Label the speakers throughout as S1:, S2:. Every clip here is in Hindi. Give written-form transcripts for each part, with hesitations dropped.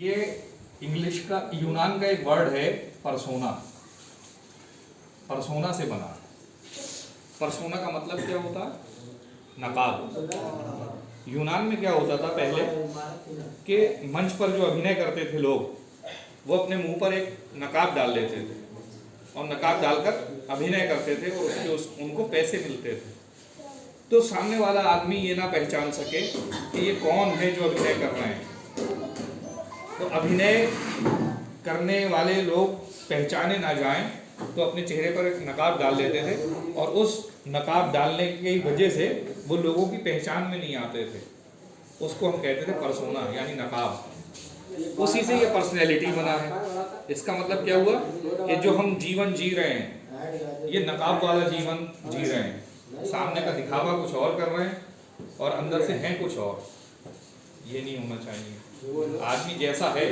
S1: ये इंग्लिश का यूनान का एक वर्ड है परसोना। परसोना से बना। परसोना का मतलब क्या होता है? नकाब। यूनान में क्या होता था पहले कि मंच पर जो अभिनय करते थे लोग, वो अपने मुंह पर एक नकाब डाल लेते थे और नकाब डालकर अभिनय करते थे और उसके उनको पैसे मिलते थे। तो सामने वाला आदमी ये ना पहचान सके कि ये कौन है जो अभिनय कर रहे हैं। तो अभिनय करने वाले लोग पहचाने ना जाएं तो अपने चेहरे पर एक नकाब डाल लेते थे और उस नकाब डालने की वजह से वो लोगों की पहचान में नहीं आते थे। उसको हम कहते थे परसोना, यानी नकाब। उसी से ये पर्सनैलिटी बना है। इसका मतलब क्या हुआ कि जो हम जीवन जी रहे हैं, ये नकाब वाला जीवन जी रहे हैं। सामने का दिखावा कुछ और कर रहे हैं और अंदर से हैं कुछ और। ये नहीं होना चाहिए। आदमी जैसा है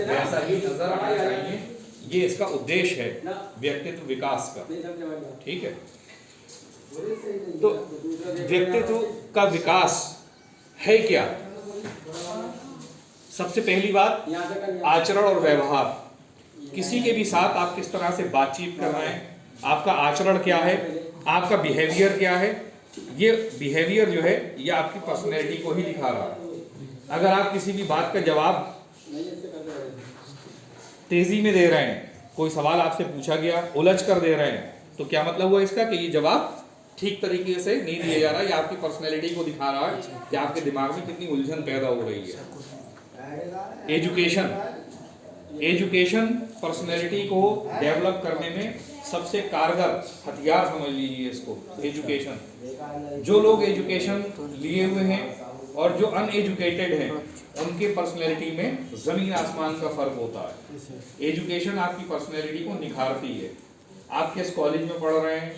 S1: वैसा ही नजर आना चाहिए। ये इसका उद्देश्य है व्यक्तित्व विकास का। ठीक है। तो व्यक्तित्व का विकास है क्या? सबसे पहली बात, आचरण और व्यवहार। किसी के भी साथ आप किस तरह से बातचीत कर रहे हैं, आपका आचरण क्या है, आपका बिहेवियर क्या है। ये बिहेवियर जो है ये आपकी पर्सनैलिटी को ही दिखा रहा है। अगर आप किसी भी बात का जवाब तेजी में दे रहे हैं, कोई सवाल आपसे पूछा गया उलझ कर दे रहे हैं, तो क्या मतलब हुआ इसका कि ये जवाब ठीक तरीके से नहीं दिया जा रहा। ये आपकी पर्सनैलिटी को दिखा रहा है कि आपके दिमाग में कितनी उलझन पैदा हो रही है। एजुकेशन पर्सनैलिटी को डेवलप करने में सबसे कारगर हथियार समझ लीजिए इसको, एजुकेशन। जो लोग एजुकेशन लिए हुए हैं और जो अनएजुकेटेड हैं, उनके पर्सनैलिटी में जमीन आसमान का फर्क होता है। एजुकेशन आपकी पर्सनैलिटी को निखारती है। आप किस कॉलेज में पढ़ रहे हैं,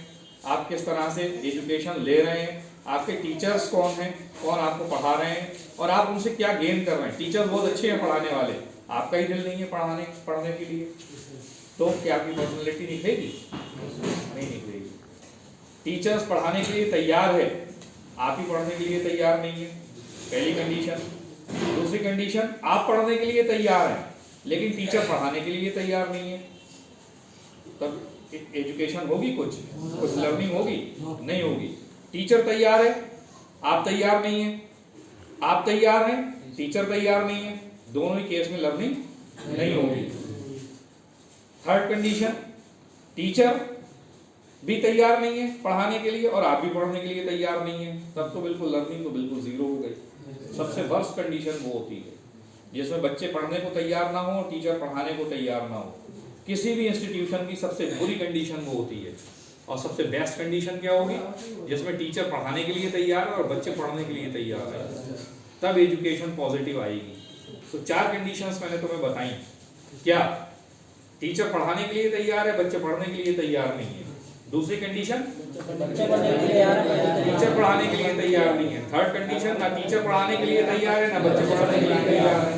S1: आप किस तरह से एजुकेशन ले रहे हैं, आपके टीचर्स कौन हैं, कौन आपको पढ़ा रहे हैं और आप उनसे क्या गेन कर रहे हैं। टीचर्स बहुत अच्छे हैं पढ़ाने वाले, आपका ही दिल नहीं है पढ़ने के लिए, तो क्या आपकी पर्सनैलिटी निखरेगी? नहीं निखरेगी। टीचर्स पढ़ाने के लिए तैयार है, आप ही पढ़ने के लिए तैयार नहीं है, पहली कंडीशन। दूसरी कंडीशन, आप पढ़ने के लिए तैयार हैं लेकिन टीचर पढ़ाने के लिए तैयार नहीं है, तब एजुकेशन होगी? कुछ लर्निंग होगी? नहीं होगी। टीचर तैयार है, आप तैयार नहीं है, आप तैयार हैं, टीचर तैयार नहीं है, दोनों ही केस में लर्निंग नहीं होगी। थर्ड कंडीशन, टीचर भी तैयार नहीं है पढ़ाने के लिए और आप भी पढ़ने के लिए तैयार नहीं है, तब तो बिल्कुल लर्निंग तो बिल्कुल जीरो हो गई। सबसे वर्स्ट कंडीशन वो होती है जिसमें बच्चे पढ़ने को तैयार ना हो और टीचर पढ़ाने को तैयार ना हो। किसी भी इंस्टीट्यूशन की सबसे बुरी कंडीशन वो होती है। और सबसे बेस्ट कंडीशन क्या होगी? जिसमें टीचर पढ़ाने के लिए तैयार है और बच्चे पढ़ने के लिए तैयार है, तब एजुकेशन पॉजिटिव आएगी। तो 4 कंडीशंस मैंने तुम्हें बताई। क्या? टीचर पढ़ाने के लिए तैयार है, बच्चे पढ़ने के लिए तैयार नहीं है। दूसरी कंडीशन, टीचर पढ़ाने के लिए तैयार नहीं है। थर्ड कंडीशन, ना टीचर पढ़ाने के लिए तैयार है ना बच्चे पढ़ाने के लिए तैयार है।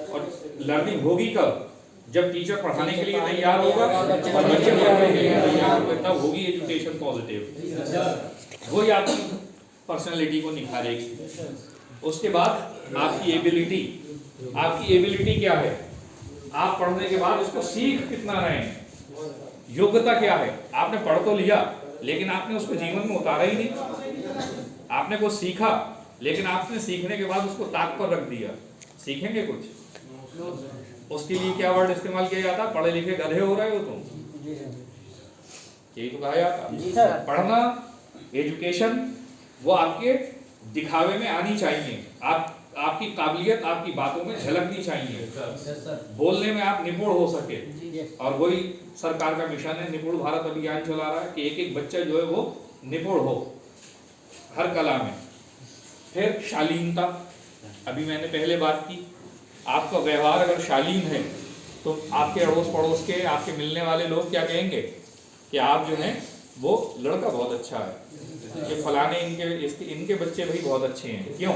S1: और लर्निंग होगी कब? जब टीचर पढ़ाने के लिए तैयार होगा और बच्चे पढ़ने के लिए तैयार होंगे, तब होगी एजुकेशन पॉजिटिव। वही आपकी पर्सनैलिटी को निखारेगी। उसके बाद आपकी एबिलिटी। आपकी एबिलिटी क्या है? आप पढ़ने के बाद उसको सीख कितना रहे हैं, योग्यता क्या है? आपने पढ़ तो लिया लेकिन आपने उसको जीवन में उतारा ही नहीं। आपने कुछ सीखा लेकिन आपने सीखने के बाद उसको ताक पर रख दिया। सीखेंगे कुछ? उसके लिए क्या वर्ड इस्तेमाल किया जाता? पढ़े लिखे गधे हो रहे हो तुम, यही तो कहा जाता। पढ़ना, एजुकेशन, वो आपके दिखावे में आनी चाहिए। आपकी काबिलियत आपकी बातों में झलकनी चाहिए, बोलने में आप निपुण हो सके। और वही सरकार का मिशन है, निपुण भारत अभियान चला रहा है कि एक एक बच्चा जो है वो निपुण हो हर कला में। फिर शालीनता, अभी मैंने पहले बात की। आपका व्यवहार अगर शालीन है तो आपके अड़ोस पड़ोस के, आपके मिलने वाले लोग क्या कहेंगे कि आप जो हैं वो लड़का बहुत अच्छा है, ये फलाने इनके बच्चे भाई बहुत अच्छे हैं। क्यों?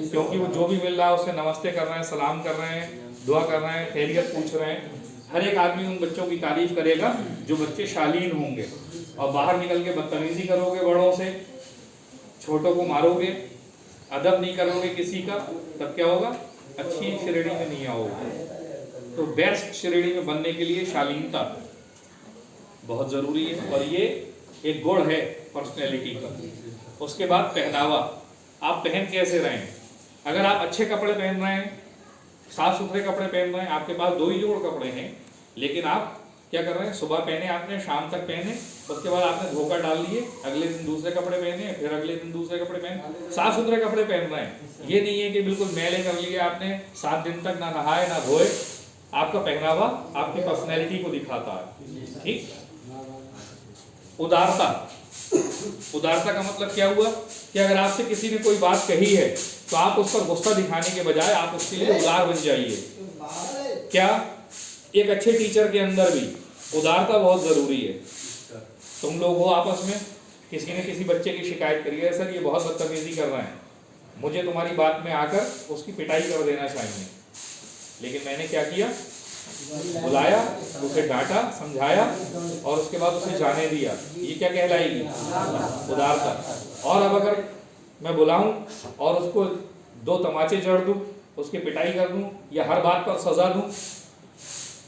S1: क्योंकि वो जो भी मिल रहा है उससे नमस्ते कर रहे हैं, सलाम कर रहे हैं, दुआ कर रहे हैं, खैरियत पूछ रहे हैं। हर एक आदमी उन बच्चों की तारीफ करेगा जो बच्चे शालीन होंगे। और बाहर निकल के बदतमीजी करोगे बड़ों से, छोटों को मारोगे, अदब नहीं करोगे किसी का, तब क्या होगा? अच्छी श्रेणी में नहीं आओगे। तो बेस्ट श्रेणी में बनने के लिए शालीनता बहुत जरूरी है, और ये एक गुण है पर्सनैलिटी का। उसके बाद पहनावा, आप पहन कैसे रहें। अगर आप अच्छे कपड़े पहन रहे हैं, साफ सुथरे कपड़े पहन रहे हैं, आपके पास 2 ही जोड़ कपड़े हैं, लेकिन आप क्या कर रहे हैं, सुबह पहने आपने, शाम तक पहने, उसके बाद आपने धोखा डाल लिए, अगले दिन दूसरे कपड़े पहने, फिर अगले दिन दूसरे कपड़े पहने, साफ सुथरे कपड़े पहन रहे हैं। ये नहीं है कि बिल्कुल मैले कर लिए आपने, 7 दिन तक ना नहाए ना धोए। आपका पहनावा आपकी पर्सनैलिटी को दिखाता है। ठीक। उदारता, उदारता का मतलब क्या हुआ कि अगर आपसे किसी ने कोई बात कही है तो आप उस पर गुस्सा दिखाने के बजाय आप उसके लिए उदार बन जाइए। क्या एक अच्छे टीचर के अंदर भी उदारता बहुत जरूरी है। तुम लोग हो आपस में, किसी ने किसी बच्चे की शिकायत करी है, सर ये बहुत बदतमीजी कर रहे हैं, मुझे तुम्हारी बात में आकर उसकी पिटाई कर देना चाहिए, लेकिन मैंने क्या किया, बुलाया, उसे डांटा, समझाया और उसके बाद उसे जाने दिया। ये क्या कहलाएगी, उदारता। और अब अगर मैं बुलाऊं और उसको 2 तमाचे जड़ दूं, उसकी पिटाई कर दूं या हर बात पर सजा दूं,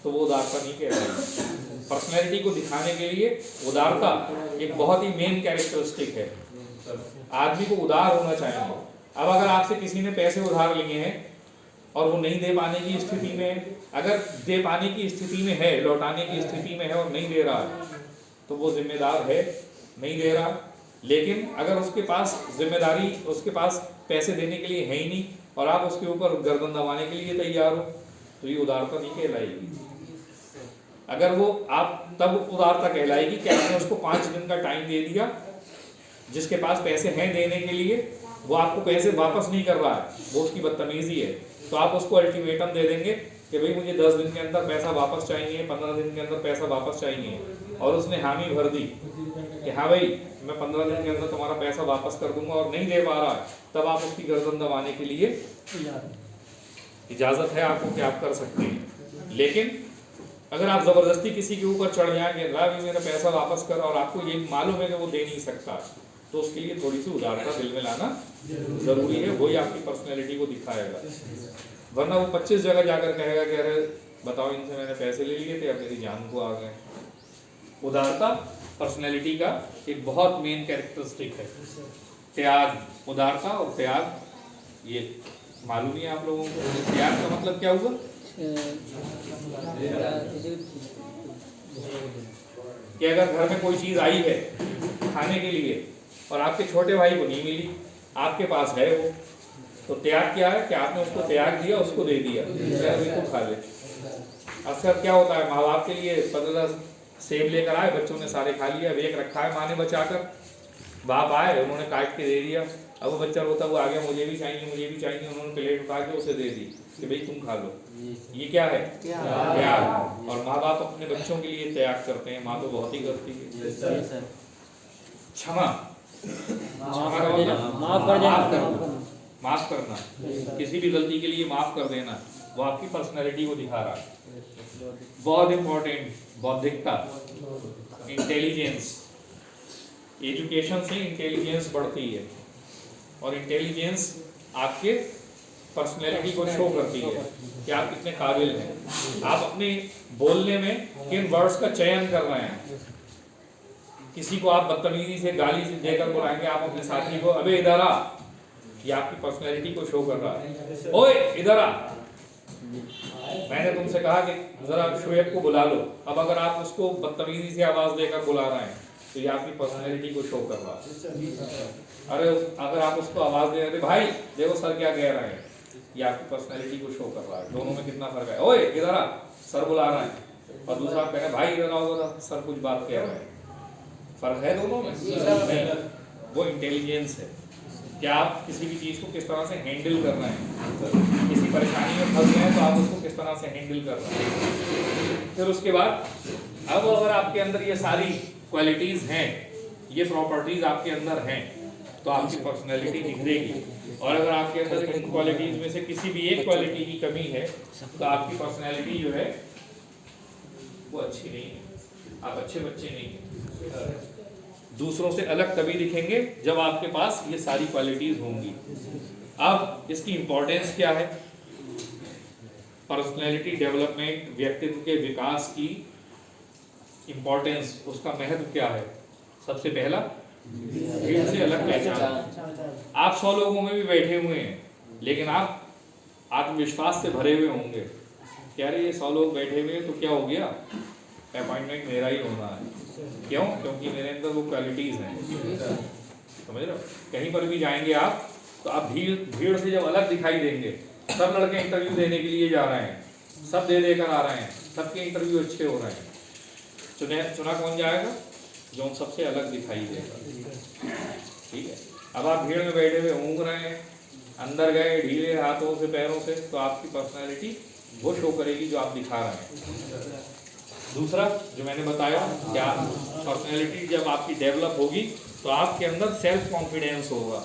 S1: तो वो उदारता नहीं कहलाएगी। पर्सनैलिटी को दिखाने के लिए उदारता एक बहुत ही मेन कैरेक्टरिस्टिक है। आदमी को उदार होना चाहिए। अब अगर आपसे किसी ने पैसे उधार लिए हैं और वो नहीं दे पाने की स्थिति में, अगर दे पाने की स्थिति में है, लौटाने की स्थिति में है और नहीं दे रहा है, तो वो जिम्मेदार है, नहीं दे रहा। लेकिन अगर उसके पास जिम्मेदारी, उसके पास पैसे देने के लिए है ही नहीं और आप उसके ऊपर गर्दन दबाने के लिए तैयार हो, तो ये उदारता नहीं कहलाएगी। अगर वो आप तब उदारता कहलाएगी कि आपने उसको 5 दिन का टाइम दे दिया, जिसके पास पैसे हैं देने के लिए, वो आपको पैसे वापस नहीं कर रहा है, वो उसकी बदतमीजी है, तो आप उसको अल्टीमेटम दे देंगे कि भाई मुझे 10 दिन के अंदर पैसा वापस चाहिए, 15 दिन के अंदर पैसा वापस चाहिए, और उसने हामी भर दी कि हाँ भाई मैं 15 दिन के अंदर तुम्हारा पैसा वापस कर दूंगा और नहीं दे पा रहा है, तब आप उसकी गर्दन दबाने के लिए इजाजत है आपको कि आप कर सकते हैं। लेकिन अगर आप जबरदस्ती किसी के ऊपर चढ़ जाए कि भाई मेरा पैसा वापस कर, और आपको ये मालूम है कि वो दे नहीं सकता, तो उसके लिए थोड़ी सी उदारता दिल में लाना जरूरी है। वही आपकी पर्सनैलिटी को दिखाएगा। वरना वो 25 जगह जाकर कहेगा कि अरे बताओ इनसे मैंने पैसे ले लिए थे, अब मेरी जान को आ गए। उदारता पर्सनैलिटी का एक बहुत मेन कैरेक्टरिस्टिक है। त्याग, उदारता और त्याग, ये मालूम ही है आप लोगों को। त्याग का मतलब क्या हुआ, कि अगर घर में कोई चीज आई है खाने के लिए और आपके छोटे भाई को नहीं मिली, आपके पास है वो, तो त्याग क्या है कि आपने उसको त्याग दिया, उसको दे दिया, बिल्कुल खा ले। अक्सर क्या होता है, माँ बाप के लिए 15 सेब लेकर आए, बच्चों ने सारे खा लिया, वेक रखा है माँ ने बचाकर, बाप आए उन्होंने काट के दे दिया, अब वो बच्चा रोता हुआ आ गया मुझे भी चाहिए मुझे भी चाहिए, उन्होंने प्लेट उठा के उसे दे दी कि भाई तुम खा लो। ये क्या है, त्याग। और माँ बाप अपने बच्चों के लिए त्याग करते हैं, माँ तो बहुत ही करती है। क्षमा, माफ करना, किसी भी गलती के लिए माफ कर देना, वो आपकी पर्सनैलिटी को दिखा रहा है। बहुत इंपॉर्टेंट, बौद्धिकता, इंटेलिजेंस। एजुकेशन से इंटेलिजेंस बढ़ती है और इंटेलिजेंस आपके पर्सनैलिटी को शो करती है कि आप कितने काबिल हैं। आप अपने बोलने में किन वर्ड्स का चयन कर रहे हैं। किसी को आप बदतमीजी से गाली से देकर बुलाएंगे, आप अपने साथी को अबे इधर आ, ये आपकी पर्सनैलिटी को शो कर रहा है। ओए इधर आ, मैंने तुमसे कहा कि जरा शुएब को बुला लो, अब अगर आप उसको बदतमीजी से आवाज देकर बुला रहे हैं तो ये आपकी पर्सनैलिटी को शो कर रहा है। अरे अगर आप उसको आवाज दे रहे भाई देखो सर क्या कह रहे हैं, ये आपकी पर्सनैलिटी को शो कर रहा है। दोनों में कितना फर्क है। ओए इधर आ, सर बुला रहे हैं, और दूसरा कह रहे हैं भाई इधर आओ सर कुछ बात कह रहे हैं। फर्क है दोनों में? नहीं, वो इंटेलिजेंस है कि आप किसी भी चीज को किस तरह से हैंडल कर रहे हैं। किसी परेशानी में फंस गए तो आप उसको किस तरह से हैंडल कर रहे हैं। फिर उसके बाद अब अगर आपके अंदर ये सारी क्वालिटीज हैं, ये प्रॉपर्टीज आपके अंदर हैं, तो आपकी पर्सनैलिटी निखरेगी। और अगर आपके अंदर इन क्वालिटीज में से किसी भी एक क्वालिटी की कमी है तो आपकी पर्सनैलिटी जो है वो अच्छी नहीं है, आप अच्छे बच्चे नहीं हैं। दूसरों से अलग तभी दिखेंगे जब आपके पास ये सारी क्वालिटीज होंगी। अब इसकी इंपॉर्टेंस क्या है, पर्सनैलिटी डेवलपमेंट, व्यक्तित्व के विकास की इम्पोर्टेंस, उसका महत्व क्या है? सबसे पहला, भीड़ से अलग पहचान। आप 100 लोगों में भी बैठे हुए हैं, लेकिन आप आत्मविश्वास से भरे हुए होंगे, क्या रे ये 100 लोग बैठे हुए हैं तो क्या हो गया, अपॉइंटमेंट मेरा ही होना है। क्यों? क्योंकि मेरे अंदर वो क्वालिटीज हैं। समझ रहे हो? कहीं पर भी जाएंगे आप तो आप भीड़ से जब अलग दिखाई देंगे, सब लड़के इंटरव्यू देने के लिए जा रहे हैं, सब दे देकर आ रहे हैं, सबके इंटरव्यू अच्छे हो रहे हैं, चुना कौन जाएगा? जो सबसे अलग दिखाई देगा। ठीक है, अब आप भीड़ में बैठे हुए ऊँग रहे हैं, अंदर गए ढीले हाथों से पैरों से, तो आपकी पर्सनैलिटी वो शो करेगी जो आप दिखा रहे हैं। दूसरा जो मैंने बताया, क्या पर्सनैलिटी जब आपकी डेवलप होगी तो आपके अंदर सेल्फ कॉन्फिडेंस होगा।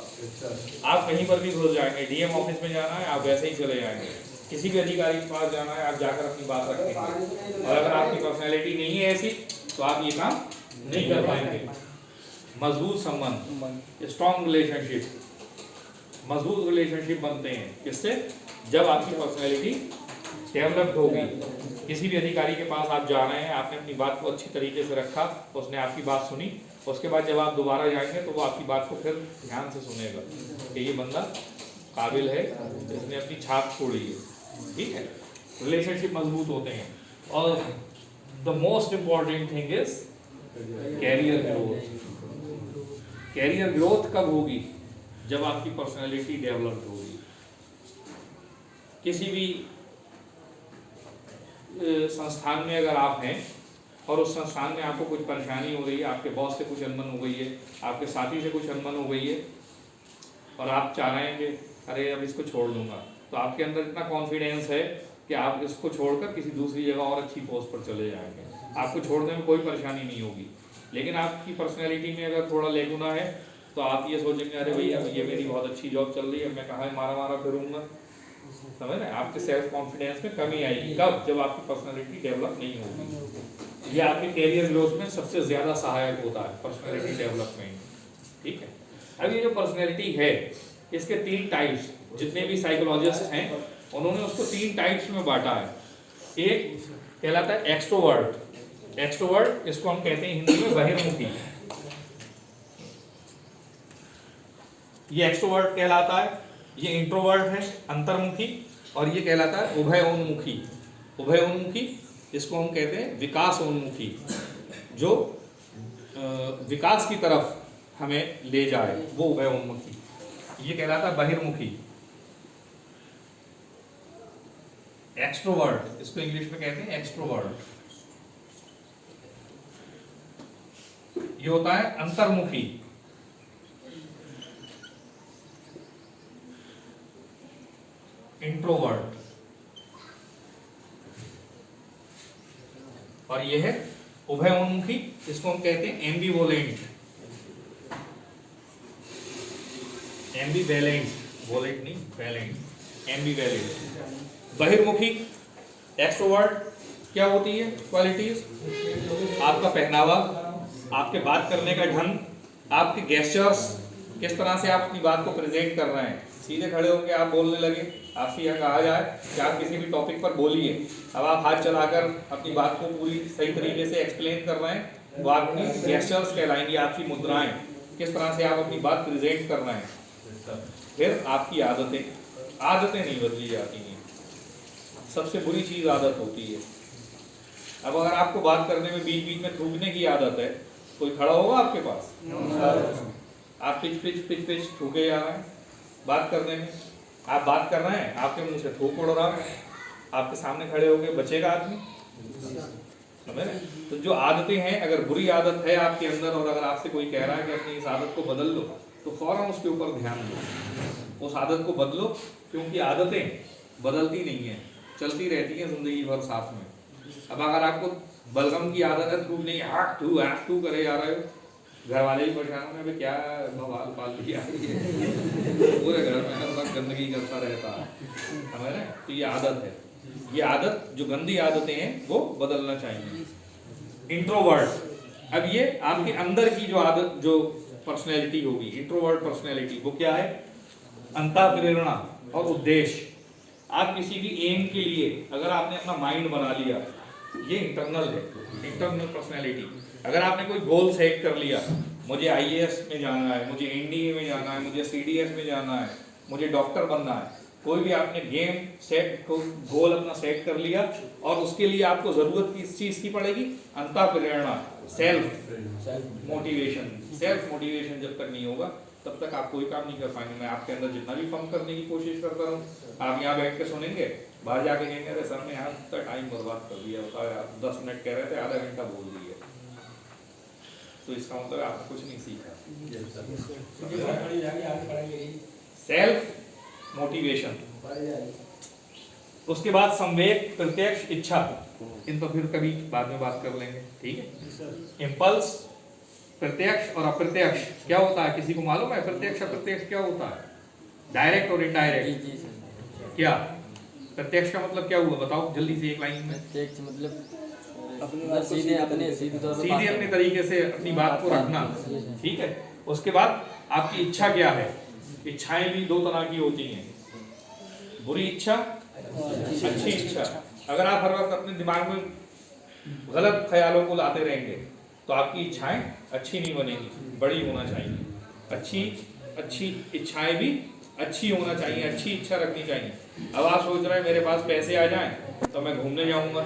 S1: आप कहीं पर भी घुस जाएंगे, डीएम ऑफिस में जाना है आप वैसे ही चले जाएंगे, किसी भी अधिकारी के पास जाना है आप जाकर अपनी बात रखेंगे, और अगर आपकी पर्सनैलिटी नहीं है ऐसी तो आप ये काम नहीं कर पाएंगे। मजबूत संबंध, स्ट्रॉन्ग रिलेशनशिप, मजबूत रिलेशनशिप बनते हैं किससे? जब आपकी पर्सनैलिटी डेवलप्ड होगी। किसी भी अधिकारी के पास आप जा रहे हैं, आपने अपनी बात को अच्छी तरीके से रखा, उसने आपकी बात सुनी, उसके बाद जब आप दोबारा जाएंगे तो वो आपकी बात को फिर ध्यान से सुनेगा कि ये बंदा काबिल है, इसने अपनी छाप छोड़ी है। ठीक है, रिलेशनशिप मजबूत होते हैं। और the most important thing is career growth. Career growth कब होगी? जब आपकी पर्सनैलिटी डेवलप्ड होगी। किसी भी संस्थान में अगर आप हैं और उस संस्थान में आपको कुछ परेशानी हो रही है, आपके बॉस से कुछ अनबन हो गई है, आपके साथी से कुछ अनबन हो गई है, और आप चाह रहे हैं कि अरे अब इसको छोड़ दूंगा, तो आपके अंदर इतना कॉन्फिडेंस है कि आप इसको छोड़कर किसी दूसरी जगह और अच्छी पोस्ट पर चले जाएंगे, आपको छोड़ने में कोई परेशानी नहीं होगी। लेकिन आपकी पर्सनैलिटी में अगर थोड़ा लेगुना है तो आप ये सोचेंगे अरे भैया ये मेरी बहुत अच्छी जॉब चल रही है, मैं कहाँ मारा फिरूंगा। समझ रहे? आपके सेल्फ कॉन्फिडेंस में कमी आएगी। कब? जब आपकी पर्सनैलिटी डेवलप नहीं होगी। ये आपके कैरियर ग्रोथ में सबसे ज़्यादा सहायक होता है, पर्सनैलिटी डेवलपमेंट। ठीक है, अब ये जो पर्सनैलिटी है इसके 3 टाइप्स, जितने भी साइकोलॉजिस्ट हैं उन्होंने उसको 3 टाइप्स में बांटा है। एक कहलाता है एक्सट्रोवर्ट। एक्सट्रोवर्ट इसको हम कहते हैं हिंदी में बहिर्मुखी। ये एक्सट्रोवर्ट कहलाता है। ये इंट्रोवर्ट है, अंतर्मुखी। और ये कहलाता है उभयोन्मुखी। उभयोन्मुखी इसको हम कहते हैं विकासोन्मुखी, जो विकास की तरफ हमें ले जाए, वो उभयोन्मुखी। ये कहलाता है बहिर्मुखी। एक्सट्रोवर्ट इसको इंग्लिश में कहते हैं एक्सट्रोवर्ट। ये होता है अंतर्मुखी। इंट्रोवर्ट। और ये है उभयोन्मुखी, इसको हम कहते हैं एम्बिवोलेंट। एम्बिवैलेंट, वोलेंट नहीं, वैलेंट, एम्बिवैलेंट। बहिर्मुखी एक्सट्रोवर्ट क्या होती है क्वालिटीज? आपका पहनावा, आपके बात करने का ढंग, आपके गेस्चर्स, किस तरह से आप अपनी बात को प्रेजेंट कर रहे हैं। सीधे खड़े होकर आप बोलने लगे, आपसे यह कहा जाए कि आप किसी भी टॉपिक पर बोलिए, अब आप हाथ चलाकर अपनी बात को पूरी सही तरीके से एक्सप्लेन कर रहे हैं, वो आपकी गेस्चर्स कहलाएंगी, आपकी मुद्राएं, किस तरह से आप अपनी बात प्रेजेंट कर रहे हैं। फिर आपकी आदतें, आदतें नहीं बदली जाती हैं, सबसे बुरी चीज़ आदत होती है। अब अगर आपको बात करने में बीच बीच में थूकने की आदत है, कोई खड़ा होगा आपके पास? आप पिच थूके जा रहे हैं बात करने में, आप बात कर रहे हैं, आपके मुंह से थूक उड़ रहा है, आपके सामने खड़े होके बचेगा आदमी? समझ रहे? तो जो आदतें हैं, अगर बुरी आदत है आपके अंदर और अगर आपसे कोई कह रहा है कि अपनी इस आदत को बदल लो, तो फौरन उसके ऊपर ध्यान दो, उस आदत को बदलो, क्योंकि आदतें बदलती नहीं हैं, चलती रहती हैं जिंदगी भर साथ में। अब अगर आपको बलगम की आदत है, थूक नहीं, आठ टू करे जा रहे हो, घर वाले ही परेशान होंगे, क्या बवाल पाल लिया पूरे घर में हर वक्त गंदगी करता रहता है, समझ रहे? तो ये आदत है, ये आदत जो गंदी आदतें हैं वो बदलना चाहिए। इंट्रोवर्ट, अब ये आपके अंदर की जो आदत, जो पर्सनैलिटी होगी, इंट्रोवर्ट पर्सनैलिटी, वो क्या है? अंतःप्रेरणा और उद्देश्य। आप किसी भी एम के लिए अगर आपने अपना माइंड बना लिया, ये इंटरनल है, इंटरनल पर्सनैलिटी। अगर आपने कोई गोल सेट कर लिया, मुझे आईएएस में जाना है, मुझे एनडीए में जाना है, मुझे सीडीएस में जाना है, मुझे डॉक्टर बनना है, कोई भी आपने गेम सेट को गोल अपना सेट कर लिया, और उसके लिए आपको जरूरत किस चीज की पड़ेगी? अंतः प्रेरणा, सेल्फ मोटिवेशन। सेल्फ मोटिवेशन जब तक नहीं होगा तब तक आप कोई काम नहीं कर पाएंगे। मैं आपके अंदर जितना भी पंप करने की कोशिश करता हूँ, आप यहाँ बैठ के सुनेंगे, बाहर जाके कहेंगे अरे सर ने यहाँ तक टाइम बर्बाद कर दिया, बताओ यार 10 मिनट कह रहे थे, आधा घंटा बोल दिए, तो इसका मतलब आपने कुछ नहीं सीखा। Self motivation. उसके बाद संवेग, प्रत्यक्ष, इच्छा, इन तो फिर कभी बाद में बात कर लेंगे, ठीक है। इम्पल्स, प्रत्यक्ष और अप्रत्यक्ष क्या होता है, किसी को मालूम है? प्रत्यक्ष अप्रत्यक्ष क्या होता है? डायरेक्ट और इनडायरेक्ट। क्या प्रत्यक्ष का मतलब क्या हुआ, बताओ जल्दी से एक लाइन में।
S2: प्रत्यक्ष मतलब सीधे
S1: अपने तरीके से अपनी बात को रखना, ठीक है। उसके बाद आपकी इच्छा क्या है? इच्छाएं भी दो तरह की होती हैं, बुरी इच्छा, अच्छी इच्छा। अगर आप हर वक्त अपने दिमाग में गलत ख्यालों को लाते रहेंगे तो आपकी इच्छाएं अच्छी नहीं बनेगी, बड़ी होना चाहिए। अच्छी इच्छाएं भी अच्छी होना चाहिए, अच्छी इच्छा रखनी चाहिए। अब आप सोच रहे हैं मेरे पास पैसे आ जाएं तो मैं घूमने जाऊंगा,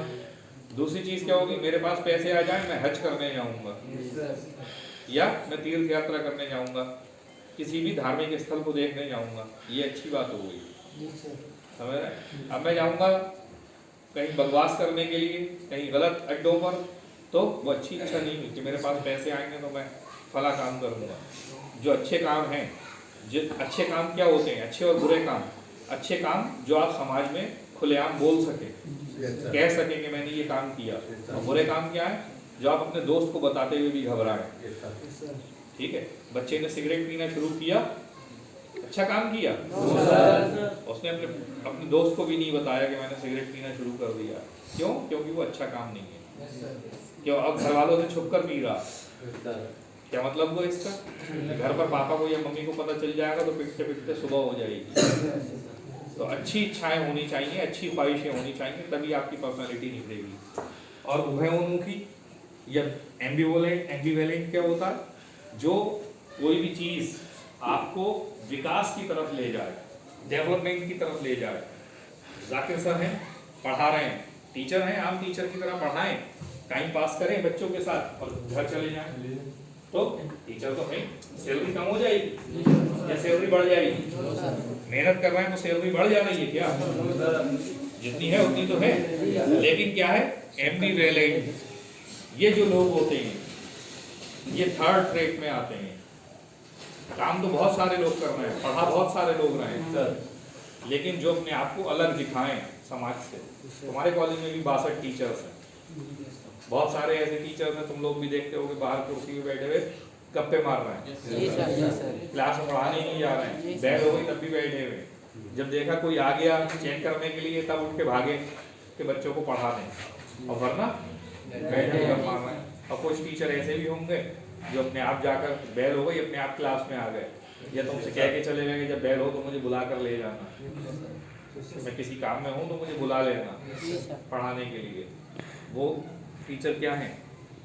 S1: दूसरी चीज क्या होगी, मेरे पास पैसे आ जाएं मैं हज करने जाऊंगा, या मैं तीर्थ यात्रा करने जाऊंगा, किसी भी धार्मिक स्थल को देखने जाऊंगा, ये अच्छी बात हो गई, समझ रहे हैं। अब मैं जाऊंगा कहीं बकवास करने के लिए, कहीं गलत अड्डों पर, तो वो अच्छी इच्छा नहीं हुई कि मेरे पास पैसे आएंगे तो मैं फला काम करूंगा। जो अच्छे काम हैं, जो अच्छे काम क्या होते हैं, अच्छे और बुरे काम। अच्छे काम जो आप समाज में खुलेआम बोल सके, कह सके कि मैंने ये काम किया, और बुरे काम क्या है, जो आप अपने दोस्त को बताते हुए भी घबराए, ठीक है। बच्चे ने सिगरेट पीना शुरू किया, अच्छा काम किया, उसने अपने दोस्त को भी नहीं बताया कि मैंने सिगरेट पीना शुरू कर दिया, क्यों? क्योंकि वो अच्छा काम नहीं है। क्यों? अब घर वालों से छुप कर पी रहा, क्या मतलब वो इसका? घर पर पापा को या मम्मी को पता चल जाएगा तो पिटते पिटते सुबह हो जाएगी। तो अच्छी इच्छाएं होनी चाहिए, अच्छी ख्वाहिशें होनी चाहिए, तभी आपकी पर्सनालिटी निखरेगी। और उभयोन्मुखी या एम्बिवेलेंट क्या होता है? जो कोई भी चीज आपको विकास की तरफ ले जाए, डेवलपमेंट की तरफ ले जाए। जाकिर सर हैं, पढ़ा रहे हैं, टीचर हैं, आप टीचर की तरह पढ़ाएं, टाइम पास करें बच्चों के साथ और घर चले जाएं, तो टीचर तो है, सैलरी कम हो जाएगी या सैलरी बढ़ जाएगी? मेहनत कर रहे हैं तो सैलरी बढ़ जा रही है क्या? जितनी है उतनी तो है, लेकिन क्या है, एम्बिवेलेंट। ये जो लोग होते हैं ये थर्ड ट्रेट में आते हैं। काम तो बहुत सारे लोग कर रहे हैं, पढ़ा बहुत सारे लोग रहे हैं, लेकिन जो अपने आप को अलग दिखाएं समाज से। तुम्हारे कॉलेज में भी 62 टीचर्स हैं, बहुत सारे ऐसे टीचर्स हैं, तुम लोग भी देखते हो कि बाहर कुर्सी में बैठे हुए गप्पे मार रहे हैं, क्लास में पढ़ाने नहीं जा रहे हैं, बैल हो गई तब भी बैठे हुए, जब देखा कोई आ गया चेक करने के लिए तब उठ के भागे कि बच्चों को पढ़ा दें, और वरना बैठे गप मार रहे हैं। और कुछ टीचर ऐसे भी होंगे जो अपने आप जाकर बैल हो गई अपने आप क्लास में आ गए, या तुमसे कह के चले गए कि जब बैल हो तो मुझे बुला कर ले जाना, मैं किसी काम में हूँ तो मुझे बुला लेना पढ़ाने के लिए। वो टीचर क्या है,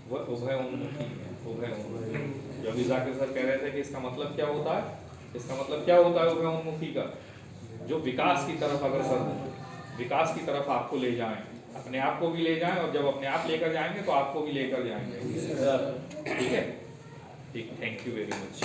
S1: वह उभयोन्मुखी है, उभयोन्मुखी। जो अभी जाकिर सर कह रहे थे कि इसका मतलब क्या होता है, इसका मतलब क्या होता है उभयोन्मुखी का? जो विकास की तरफ अग्रसर हो, विकास की तरफ आपको ले जाएं, अपने आप को भी ले जाएं, और जब अपने आप लेकर जाएंगे तो आपको भी लेकर जाएंगे, ठीक है? ठीक, थैंक यू वेरी मच।